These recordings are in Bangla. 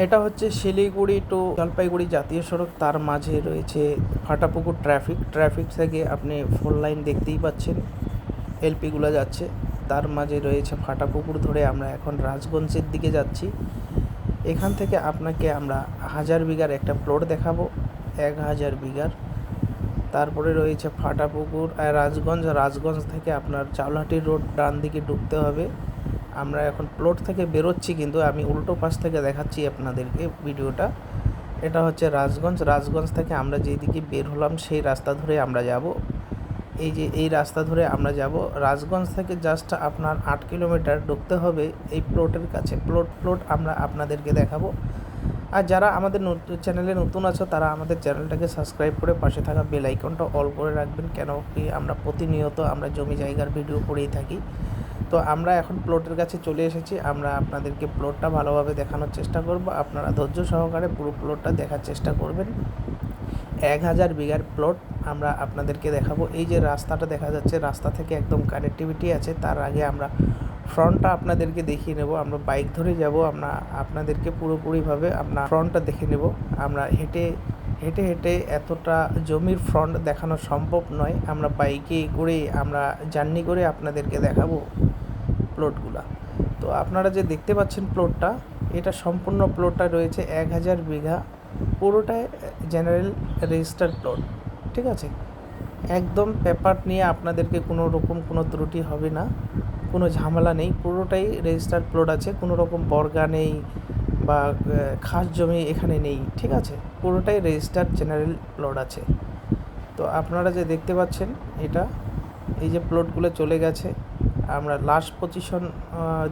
এটা হচ্ছে শিলিগুড়ি টু জলপাইগুড়ি জাতীয় সড়ক, তার মাঝে রয়েছে ফাটাপুকুর ট্রাফিক থেকে আপনি 4 লাইন দেখতেই পাচ্ছেন, এলপিগুলো যাচ্ছে। তার মাঝে রয়েছে ফাটাপুকুর ধরে আমরা এখন রাজগঞ্জের দিকে যাচ্ছি। এখান থেকে আপনাকে আমরা 1000 বিঘার একটা প্লট দেখাবো, 1000 বিঘার। তারপরে রয়েছে ফাটাপুকুর আর রাজগঞ্জ থেকে আপনার চাউলহাটি রোড ডান দিকে ঢুকতে হবে। আমরা এখন প্লট থেকে বেরোচ্ছি, কিন্তু আমি উল্টো পাশ থেকে দেখাচ্ছি আপনাদেরকে ভিডিওটা। এটা হচ্ছে রাজগঞ্জ থেকে আমরা যেদিকে বের হলাম সেই রাস্তা ধরে আমরা যাব। এই যে এই রাস্তা ধরে আমরা যাব, রাজগঞ্জ থেকে জাস্ট আপনার 8 কিলোমিটার ঢুকতে হবে এই প্লটের কাছে। প্লট আমরা আপনাদেরকে দেখাবো। আর যারা আমাদের চ্যানেলে নতুন আছো তারা আমাদের চ্যানেলটাকে সাবস্ক্রাইব করে পাশে থাকা বেল আইকনটা অল করে রাখবেন, কেন কি আমরা প্রতিনিয়ত আমরা জমি জায়গার ভিডিও করেই থাকি। তো আমরা এখন প্লটের কাছে চলে এসেছি, আমরা আপনাদেরকে প্লটটা ভালোভাবে দেখানোর চেষ্টা করব। আপনারা ধৈর্য সহকারে পুরো প্লটটা দেখার চেষ্টা করবেন। 1000 বিঘার প্লট আমরা আপনাদেরকে দেখাবো। এই যে রাস্তাটা দেখা যাচ্ছে, রাস্তা থেকে একদম কানেক্টিভিটি আছে। তার আগে আমরা ফ্রন্টটা আপনাদেরকে দেখিয়ে নেব। আমরা বাইক ধরে যাব, আমরা আপনাদেরকে পুরোপুরিভাবে আমরা ফ্রন্টটা দেখে নেব। আমরা হেঁটে এতটা জমির ফ্রন্ট দেখানো সম্ভব নয়। আমরা বাইকে করে আমরা জার্নি করে আপনাদেরকে দেখাবো প্লটগুলা। তো আপনারা যে দেখতে পাচ্ছেন প্লটটা, এটা সম্পূর্ণ প্লটটা রয়েছে 1000 বিঘা, পুরোটাই জেনারেল রেজিস্টার্ড প্লট। ঠিক আছে, একদম পেপার নিয়ে আপনাদেরকে কোনো রকম কোনো ত্রুটি হবে না, কোনো ঝামেলা নেই। পুরোটাই রেজিস্টার্ড প্লট আছে, কোনো রকম বর্গা নেই বা খাস জমি এখানে নেই। ঠিক আছে, পুরোটাই রেজিস্টার্ড জেনারেল প্লট আছে। তো আপনারা যে দেখতে পাচ্ছেন এটা, এই যে প্লটগুলো চলে গেছে, আমরা লাস্ট পজিশন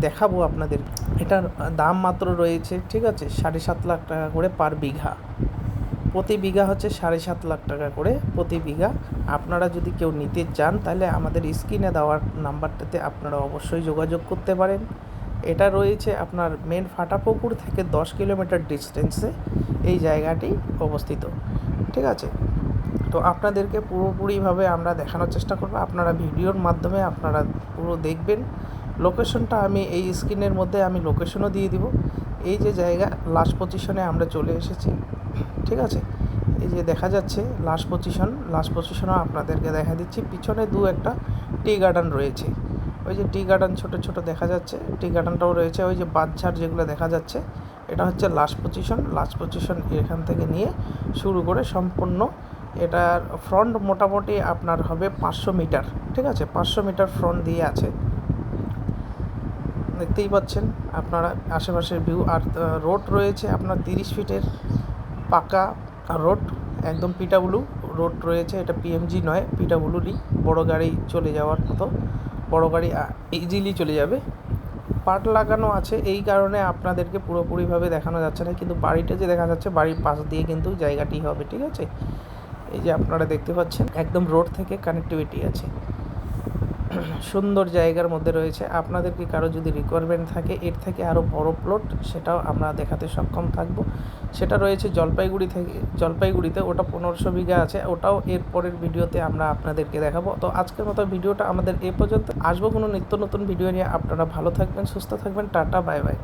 দেখাবো আপনাদের। এটার দাম মাত্র রয়েছে, ঠিক আছে, 7.5 লাখ টাকা করে পার বিঘা। প্রতি বিঘা হচ্ছে 7.5 লাখ টাকা করে প্রতি বিঘা। আপনারা যদি কেউ নিতে চান তাহলে আমাদের স্ক্রিনে দেওয়ার নাম্বারটাতে আপনারা অবশ্যই যোগাযোগ করতে পারেন। এটা রয়েছে আপনার মেন ফাটাপুকুর থেকে 10 কিলোমিটার ডিস্টেন্সে এই জায়গাটি অবস্থিত। ঠিক আছে, তো আপনাদেরকে পুরোপুরিভাবে আমরা দেখানোর চেষ্টা করব। আপনারা ভিডিওর মাধ্যমে আপনারা পুরো দেখবেন। লোকেশনটা আমি এই স্ক্রিনের মধ্যে আমি লোকেশনও দিয়ে দিব। এই যে জায়গা লাস্ট পজিশনে আমরা চলে এসেছি। ঠিক আছে, এই যে দেখা যাচ্ছে লাস্ট পজিশনও আপনাদেরকে দেখা দিচ্ছি। পিছনে একটা টি গার্ডেন রয়েছে, ওই যে টি গার্ডেন ছোট দেখা যাচ্ছে, টি গার্ডেনটাও রয়েছে। ওই যে বাঁশঝাড় যেগুলো দেখা যাচ্ছে, এটা হচ্ছে লাস্ট পজিশন। এখান থেকে নিয়ে শুরু করে সম্পূর্ণ এটার ফ্রন্ট মোটামুটি আপনার হবে 500 মিটার। ঠিক আছে, 500 মিটার ফ্রন্ট দিয়ে আছে, দেখতেই পাচ্ছেন আপনারা আশেপাশের ভিউ। আর রোড রয়েছে আপনার 30 ফিটের পাকা রোড, একদম পিডাব্লিউ রোড রয়েছে। এটা পিএমজি নয়, পিডাব্লিউডি, বড় গাড়ি চলে যাওয়ার মতো, বড় গাড়ি ইজিলি চলে যাবে। পাট লাগানো আছে, এই কারণে আপনাদেরকে পুরোপুরিভাবে দেখানো যাচ্ছে না, কিন্তু বাড়িটা যে দেখা যাচ্ছে বাড়ির পাশ দিয়ে কিন্তু জায়গাটি হবে। ঠিক আছে, এই যে আপনারা দেখতে পাচ্ছেন একদম রোড থেকে কানেক্টিভিটি আছে, সুন্দর জায়গার মধ্যে রয়েছে। আপনাদের কি কারো যদি রিকোয়ারমেন্ট থাকে এর থেকে আরও বড় প্লট, সেটাও আমরা দেখাতে সক্ষম থাকব। সেটা রয়েছে জলপাইগুড়িতে, ওটা 1500 বিঘা আছে, ওটাও এর পরের ভিডিওতে আমরা আপনাদেরকে দেখাবো। তো আজকের মতো ভিডিওটা আমাদের এ পর্যন্ত। আসবো কোনো নিত্য নতুন ভিডিও নিয়ে। আপনারা ভালো থাকবেন, সুস্থ থাকবেন, টাটা, বাই বাই।